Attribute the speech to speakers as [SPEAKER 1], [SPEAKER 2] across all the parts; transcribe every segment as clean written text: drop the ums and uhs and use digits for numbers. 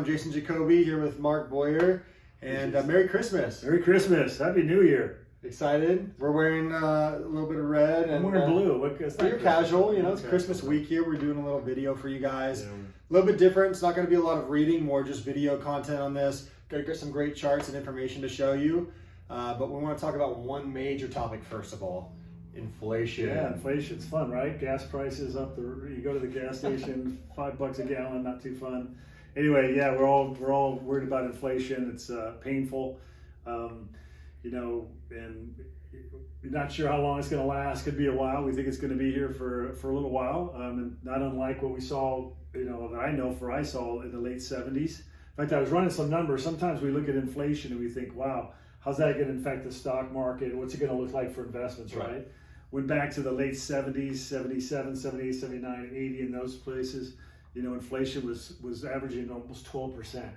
[SPEAKER 1] Jason Jacoby here with Mark Boyer, and Merry Christmas.
[SPEAKER 2] Merry Christmas. Happy New Year.
[SPEAKER 1] Excited? We're wearing a little bit of red.
[SPEAKER 2] I'm wearing blue.
[SPEAKER 1] You're casual, you know, it's Christmas week here. We're doing a little video for you guys. A little bit different. It's not going to be a lot of reading, more just video content on this. Going to get some great charts and information to show you. But we want to talk about one major topic first of all. Inflation.
[SPEAKER 2] Yeah, inflation's fun, right? Gas prices up. You go to the gas station, $5 a gallon, not too fun. Anyway, yeah, we're all worried about inflation. It's painful, you know, and you're not sure how long it's going to last. Could be a while. We think it's going to be here for a little while, and not unlike what we saw, you know, that I saw in the late 70s. In fact, I was running some numbers. Sometimes we look at inflation and we think, wow, how's that going to affect the stock market? What's it going to look like for investments, right? Went back to the late 70s, 77, 78, 79, 80 in those places. You know, inflation was averaging almost 12%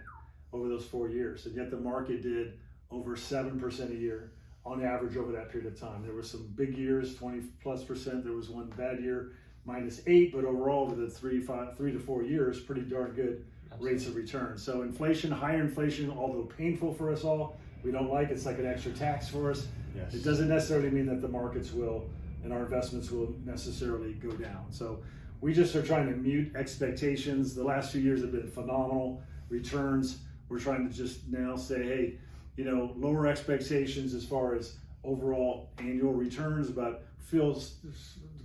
[SPEAKER 2] over those 4 years. And yet the market did over 7% a year on average over that period of time. There were some big years, 20+%. There was one bad year, -8, but overall over the 3 to 4 years, pretty darn good rates of return. So inflation, higher inflation, although painful for us all, we don't like it. It's like an extra tax for us.
[SPEAKER 1] Yes.
[SPEAKER 2] It doesn't necessarily mean that the markets will and our investments will necessarily go down. So we just are trying to mute expectations. The last few years have been phenomenal returns. We're trying to just now say, hey, you know, lower expectations as far as overall annual returns, but feels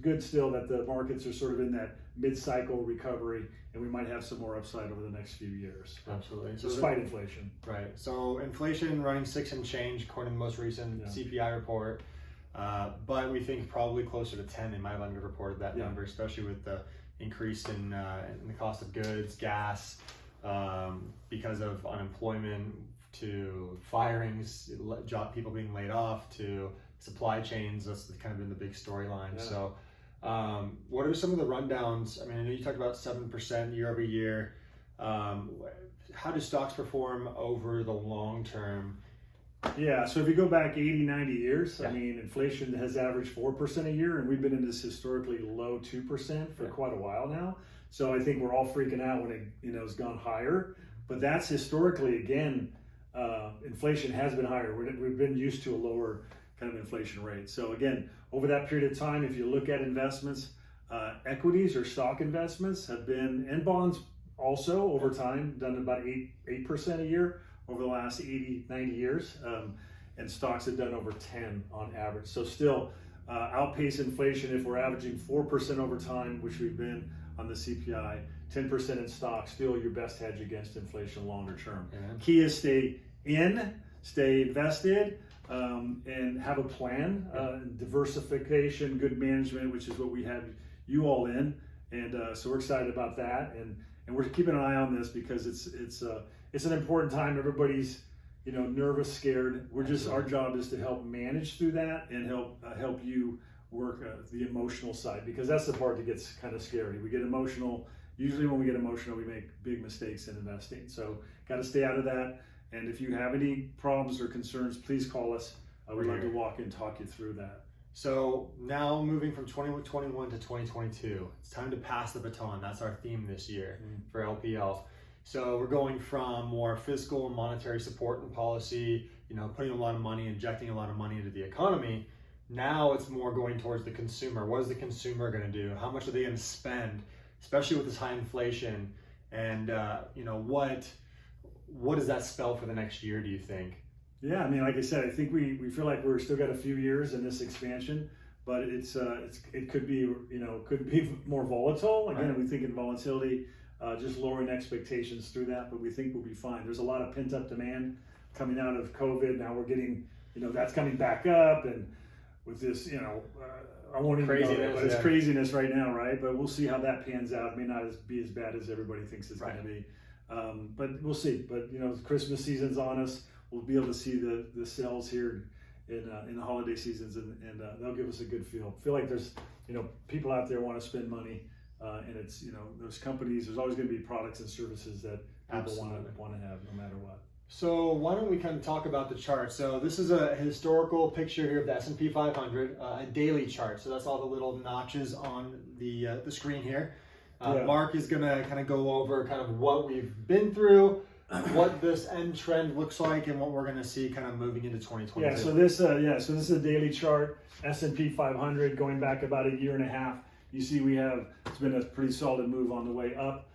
[SPEAKER 2] good still that the markets are sort of in that mid-cycle recovery, and we might have some more upside over the next few years.
[SPEAKER 1] Absolutely.
[SPEAKER 2] Despite inflation.
[SPEAKER 1] Right. So inflation running 6 and change according to the most recent CPI report. But we think probably closer to 10. They might have underreported that number, especially with the increase in the cost of goods, gas, because of unemployment, to firings, people being laid off, to supply chains. That's kind of been the big storyline. Yeah. So what are some of the rundowns? I mean, I know you talked about 7% year over year. How do stocks perform over the long term?
[SPEAKER 2] Yeah, so if you go back 80, 90 years, I mean, inflation has averaged 4% a year, and we've been in this historically low 2% for quite a while now. So I think we're all freaking out when it, has gone higher. But that's historically, again, inflation has been higher. We've been used to a lower kind of inflation rate. So again, over that period of time, if you look at investments, equities or stock investments have been, and bonds also over time, done about 8% a year over the last 80, 90 years, and stocks have done over 10 on average. So still outpace inflation if we're averaging 4% over time, which we've been on the CPI, 10% in stocks, still your best hedge against inflation longer term. Key is stay invested, and have a plan, diversification, good management, which is what we have you all in. And so we're excited about that. And we're keeping an eye on this because it's an important time. Everybody's, nervous, scared. Our job is to help manage through that and help you work the emotional side, because that's the part that gets kind of scary. We get emotional. Usually when we get emotional, we make big mistakes in investing. So got to stay out of that. And if you have any problems or concerns, please call us. We'd love to walk in and talk you through that.
[SPEAKER 1] So now moving from 2021 to 2022, it's time to pass the baton. That's our theme this year for LPL. So we're going from more fiscal and monetary support and policy, putting a lot of money, injecting a lot of money into the economy. Now it's more going towards the consumer. What is the consumer going to do? How much are they going to spend, especially with this high inflation? And what does that spell for the next year, do you think?
[SPEAKER 2] Yeah, I mean, like I said, I think we feel like we're still got a few years in this expansion, but it could be could be more volatile. Again, we think in volatility, just lowering expectations through that, but we think we'll be fine. There's a lot of pent up demand coming out of COVID. Now we're getting that's coming back up, and with this I won't even go there, but it's craziness right now, right? But we'll see how that pans out. It may not be as bad as everybody thinks it's going to be, but we'll see. But Christmas season's on us. We'll be able to see the sales here in the holiday seasons, and they'll give us a good feel. Feel like there's people out there want to spend money, and it's those companies. There's always going to be products and services that people want to have no matter what.
[SPEAKER 1] So why don't we kind of talk about the chart? So this is a historical picture here of the S&P 500, a daily chart. So that's all the little notches on the screen here. Mark is going to kind of go over kind of what we've been through, what this end trend looks like and what we're going to see kind of moving into 2022.
[SPEAKER 2] Yeah, so this is a daily chart, S&P 500 going back about a year and a half. You see it's been a pretty solid move on the way up.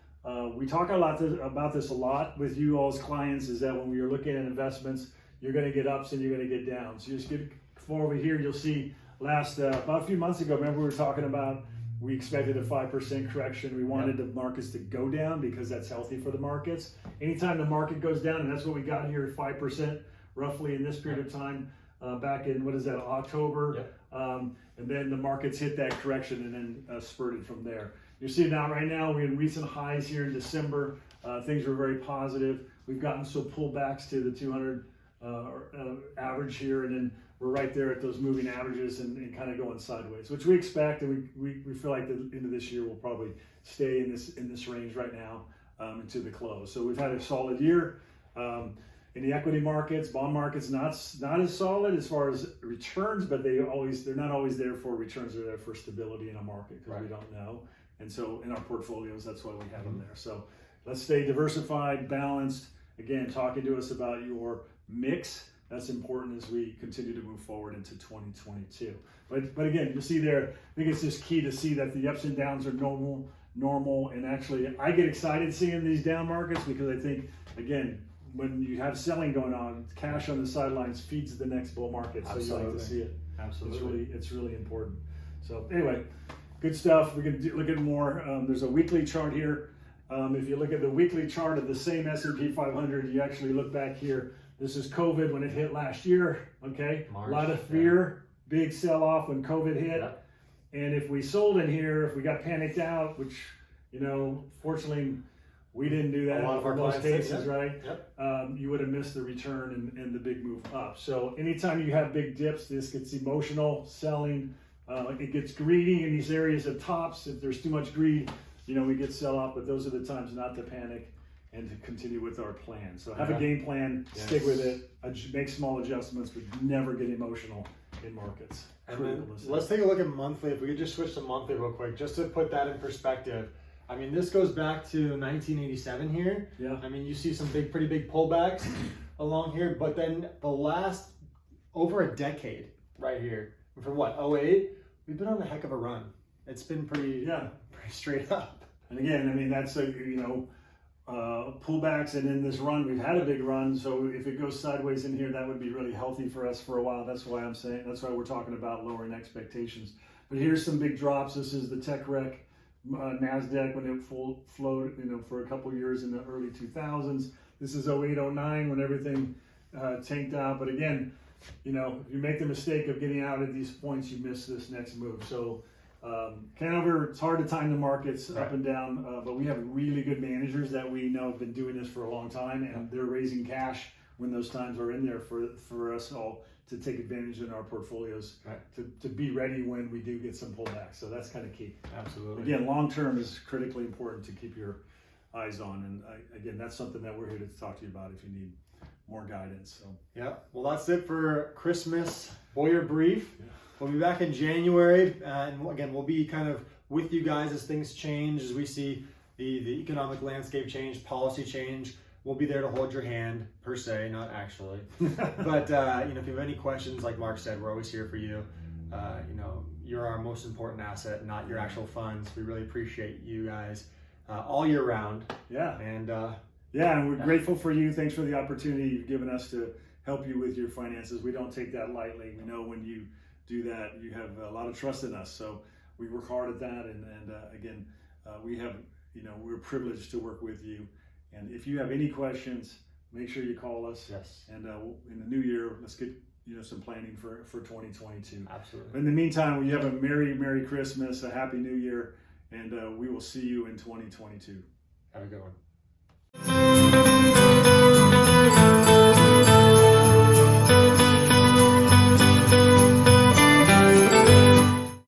[SPEAKER 2] We talk about this a lot with you all as clients, is that when we are looking at investments, you're going to get ups and you're going to get downs. So just get over here, you'll see about a few months ago, remember we were talking about we expected a 5% correction. We wanted the markets to go down because that's healthy for the markets. Anytime the market goes down, and that's what we got here at 5% roughly in this period of time, back in, October. And then the markets hit that correction and then spurted from there. You see right now, we're in recent highs here in December. Things were very positive. We've gotten some pullbacks to the 200 average here, and then we're right there at those moving averages and kind of going sideways, which we expect, and we feel like the end of this year will probably stay in this range right now into the close. So we've had a solid year. In the equity markets, bond markets, not as solid as far as returns, but they're not always there for returns. They're there for stability in a market because we don't know. And so in our portfolios, that's why we have them there. So let's stay diversified, balanced. Again, talking to us about your mix. That's important as we continue to move forward into 2022. But again, you'll see there, I think it's just key to see that the ups and downs are normal. And actually, I get excited seeing these down markets because I think, again, when you have selling going on, cash on the sidelines feeds the next bull market. So you like to see it.
[SPEAKER 1] Absolutely.
[SPEAKER 2] It's really important. So anyway, good stuff. We can look at more. There's a weekly chart here. If you look at the weekly chart of the same S&P 500, you actually look back here. This is COVID when it hit last year, okay?
[SPEAKER 1] March,
[SPEAKER 2] a lot of fear, big sell-off when COVID hit. And if we sold in here, if we got panicked out, which, fortunately, we didn't do that in most cases, right? You would have missed the return and the big move up. So anytime you have big dips, this gets emotional, selling. It gets greedy in these areas of tops. If there's too much greed, we get sell-off, but those are the times not to panic and to continue with our plan. So have a game plan, stick with it, make small adjustments, but never get emotional in markets.
[SPEAKER 1] And then let's take a look at monthly. If we could just switch to monthly real quick, just to put that in perspective. I mean, this goes back to 1987 here. I mean, you see some pretty big pullbacks along here, but then the last over a decade right here, from 08, we've been on a heck of a run. It's been pretty straight up.
[SPEAKER 2] And again, I mean, that's pullbacks, and in this run, we've had a big run. So if it goes sideways in here, that would be really healthy for us for a while. That's why we're talking about lowering expectations. But here's some big drops. This is the tech wreck, NASDAQ when it flowed, for a couple years in the early 2000s. This is 08, 09 when everything tanked out. But again, if you make the mistake of getting out at these points, you miss this next move. So it's hard to time the markets up and down, but we have really good managers that we know have been doing this for a long time, and they're raising cash when those times are in there for us all to take advantage in our portfolios, to be ready when we do get some pullback. So that's kind of key.
[SPEAKER 1] Absolutely.
[SPEAKER 2] Again, long term is critically important to keep your eyes on, and again, that's something that we're here to talk to you about if you need more guidance. So
[SPEAKER 1] well, that's it for Christmas Boyer Brief. We'll be back in January, and again, we'll be kind of with you guys as things change, as we see the economic landscape change, policy change. We'll be there to hold your hand, per se, not actually. But if you have any questions, like Mark said, we're always here for you. You're our most important asset, not your actual funds. We really appreciate you guys all year round. And
[SPEAKER 2] we're grateful for you. Thanks for the opportunity you've given us to help you with your finances. We don't take that lightly. We know when you do that, you have a lot of trust in us. So we work hard at that. And again, we're privileged to work with you. And if you have any questions, make sure you call us. And in the new year, let's get some planning for 2022.
[SPEAKER 1] Absolutely.
[SPEAKER 2] But in the meantime, you have a Merry Christmas, a Happy New Year, and we will see you in 2022.
[SPEAKER 1] Have a good one.